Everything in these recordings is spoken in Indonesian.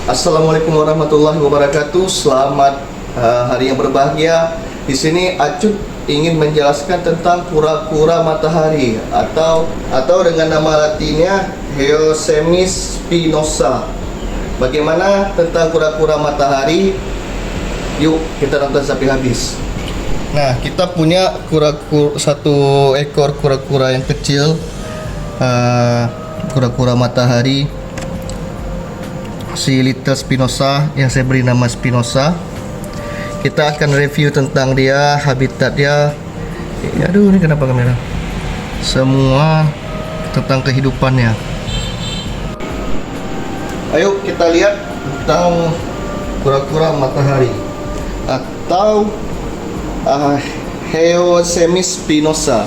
Assalamualaikum warahmatullahi wabarakatuh. Selamat hari yang berbahagia. Di sini Acut ingin menjelaskan tentang kura-kura matahari atau dengan nama latinnya Heosemys spinosa. Bagaimana tentang kura-kura matahari? Yuk kita nonton sampai habis. Nah, kita punya satu ekor kura-kura yang kecil, kura-kura matahari, si Little Spinosa yang saya beri nama Spinosa. Kita akan review tentang dia, habitat dia. Aduh, ini kenapa kamera? Semua tentang kehidupannya. Ayo kita lihat tentang kura-kura matahari atau Heosemys spinosa.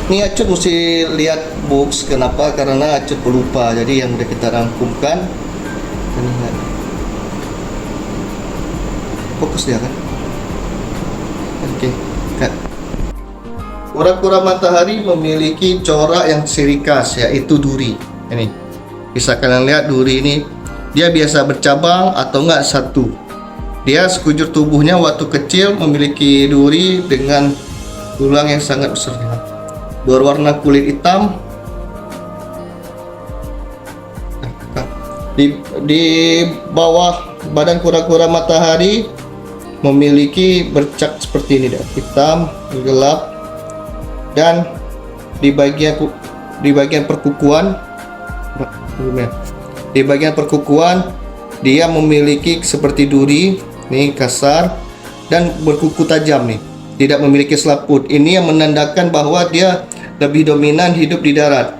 Ini Acut mesti lihat books. Kenapa? Karena Acut pelupa. Jadi yang udah kita rangkumkan. Fokus dia kan? Oke, cut. Kura-kura matahari memiliki corak yang ciri khas, yaitu duri. Ini bisa kalian lihat, duri ini dia biasa bercabang atau enggak satu. Dia sekujur tubuhnya waktu kecil memiliki duri dengan tulang yang sangat besar, berwarna kulit hitam. Di bawah badan kura-kura matahari memiliki bercak seperti ini, hitam gelap, dan di bagian perkukuan dia memiliki seperti duri nih, kasar dan berkuku tajam nih, tidak memiliki selaput. Ini yang menandakan bahwa dia lebih dominan hidup di darat,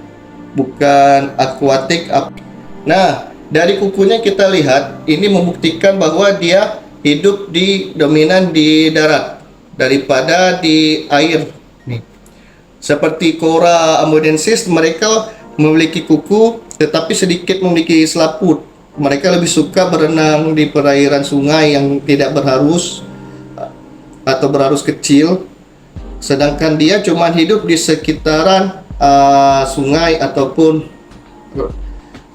bukan akuatik. Nah, dari kukunya kita lihat, ini membuktikan bahwa dia hidup dominan di darat daripada di air nih. Seperti Cora amudensis, mereka memiliki kuku tetapi sedikit memiliki selaput. Mereka lebih suka berenang di perairan sungai yang tidak berarus atau berarus kecil, sedangkan dia cuma hidup di sekitaran sungai ataupun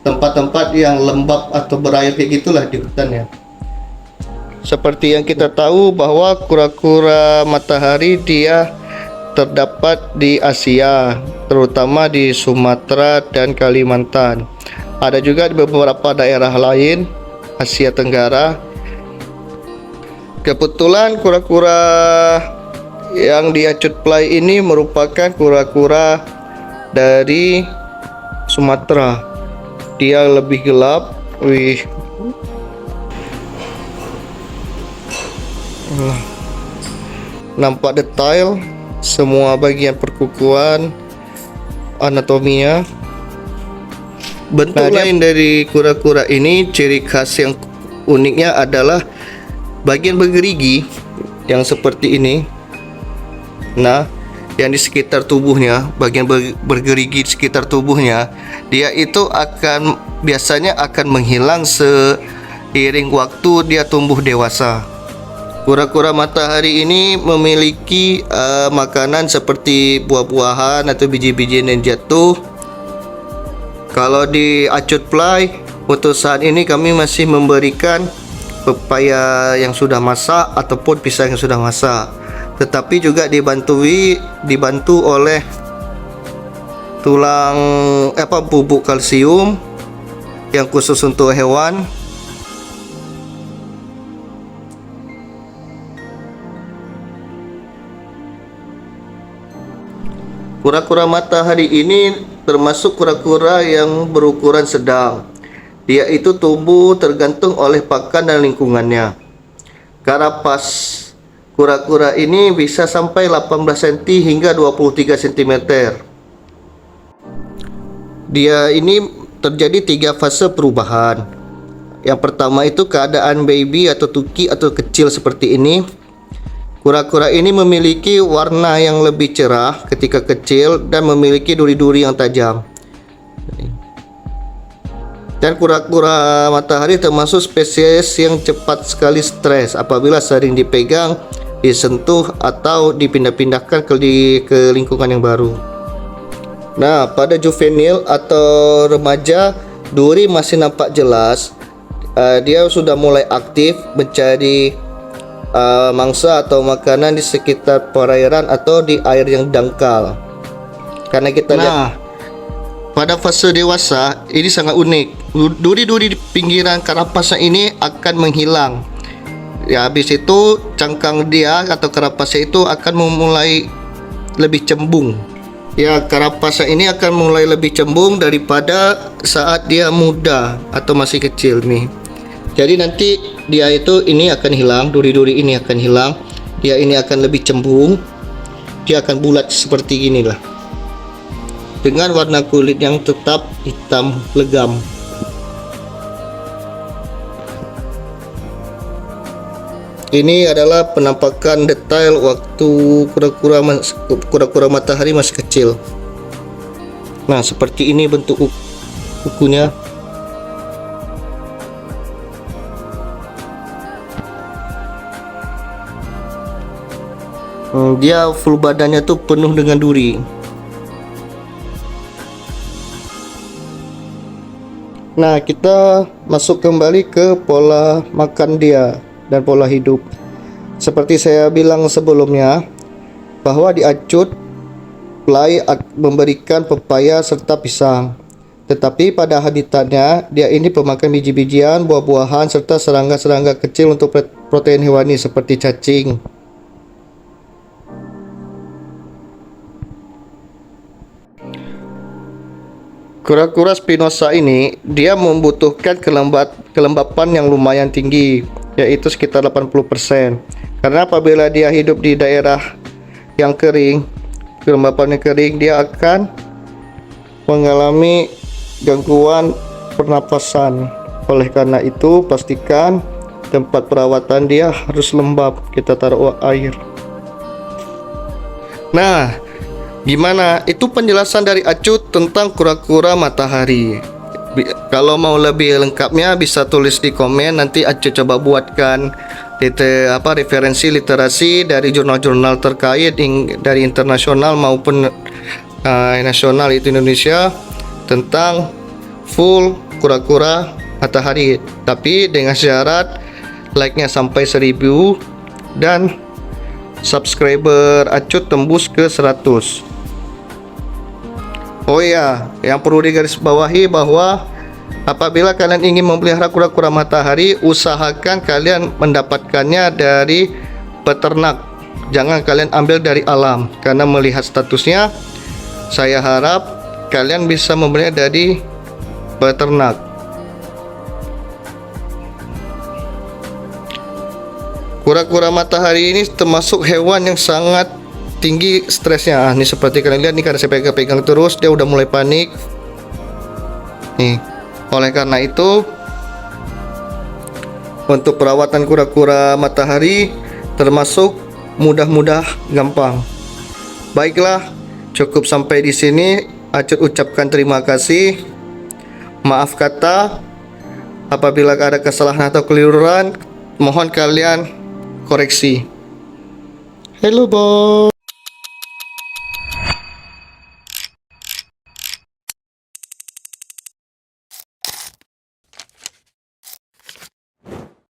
tempat-tempat yang lembab atau berair kayak gitulah di hutan ya. Seperti yang kita tahu bahwa kura-kura matahari dia terdapat di Asia, terutama di Sumatera dan Kalimantan. Ada juga di beberapa daerah lain Asia Tenggara. Kebetulan kura-kura yang di Acut Play ini merupakan kura-kura dari Sumatera. Dia lebih gelap, nampak detail semua bagian perkukuan, anatominya. Bentuk lain dari kura-kura ini, ciri khas yang uniknya adalah bagian bergerigi yang seperti ini. Nah, yang di sekitar tubuhnya, bagian bergerigi di sekitar tubuhnya, dia itu biasanya akan menghilang seiring waktu dia tumbuh dewasa. Kura-kura matahari ini memiliki makanan seperti buah-buahan atau biji-bijian yang jatuh. Kalau di Acut Play untuk saat ini kami masih memberikan pepaya yang sudah masak ataupun pisang yang sudah masak, tetapi juga dibantu oleh tulang bubuk kalsium yang khusus untuk hewan. Kura-kura matahari ini termasuk kura-kura yang berukuran sedang. Dia itu tumbuh tergantung oleh pakan dan lingkungannya. Karapas kura-kura ini bisa sampai 18 cm hingga 23 cm. Dia ini terjadi 3 fase perubahan. Yang pertama itu keadaan baby atau tuki atau kecil seperti ini. Kura-kura ini memiliki warna yang lebih cerah ketika kecil dan memiliki duri-duri yang tajam. Dan kura-kura matahari termasuk spesies yang cepat sekali stres apabila sering dipegang, disentuh atau dipindah-pindahkan ke lingkungan yang baru. Nah, pada juvenil atau remaja, duri masih nampak jelas dia sudah mulai aktif mencari mangsa atau makanan di sekitar perairan atau di air yang dangkal. Karena kita lihat pada fase dewasa ini sangat unik. Duri-duri di pinggiran karapasnya ini akan menghilang. Ya, habis itu cangkang dia atau karapasnya itu akan memulai lebih cembung. Ya, karapasnya ini akan mulai lebih cembung daripada saat dia muda atau masih kecil nih. Jadi nanti dia itu ini akan hilang, duri-duri ini akan hilang. Dia ini akan lebih cembung. Dia akan bulat seperti inilah. Dengan warna kulit yang tetap hitam legam. Ini adalah penampakan detail waktu kura-kura matahari masih kecil. Nah, seperti ini bentuk kukunya. Dia full badannya tuh penuh dengan duri. Nah, kita masuk kembali ke pola makan dia dan pola hidup. Seperti saya bilang sebelumnya, bahwa di Acut Plai memberikan pepaya serta pisang. Tetapi pada habitatnya, dia ini pemakan biji-bijian, buah-buahan, serta serangga-serangga kecil untuk protein hewani seperti cacing. Kura-kura Spinosa ini dia membutuhkan kelembapan yang lumayan tinggi, yaitu sekitar 80%. Karena apabila dia hidup di daerah yang kering, kelembapannya kering, dia akan mengalami gangguan pernapasan. Oleh karena itu, pastikan tempat perawatan dia harus lembab, kita taruh air. Nah, gimana? Itu penjelasan dari Acut tentang kura-kura matahari. Kalau mau lebih lengkapnya bisa tulis di komen, nanti Acut coba buatkan referensi literasi dari jurnal-jurnal terkait dari internasional maupun nasional itu Indonesia tentang full kura-kura matahari. Tapi dengan syarat like-nya sampai 1000 dan subscriber Acut tembus ke 100. Oh ya, yang perlu digarisbawahi bahwa apabila kalian ingin memelihara kura-kura matahari, usahakan kalian mendapatkannya dari peternak. Jangan kalian ambil dari alam, karena melihat statusnya, saya harap kalian bisa membelinya dari peternak. Kura-kura matahari ini termasuk hewan yang sangat tinggi stresnya. Ini seperti kalian lihat nih, karena saya pegang terus dia udah mulai panik nih. Oleh karena itu, untuk perawatan kura-kura matahari termasuk mudah-mudah gampang. Baiklah, cukup sampai di sini. Acut ucapkan terima kasih. Maaf kata apabila ada kesalahan atau keliruan, mohon kalian koreksi. Hello, bos.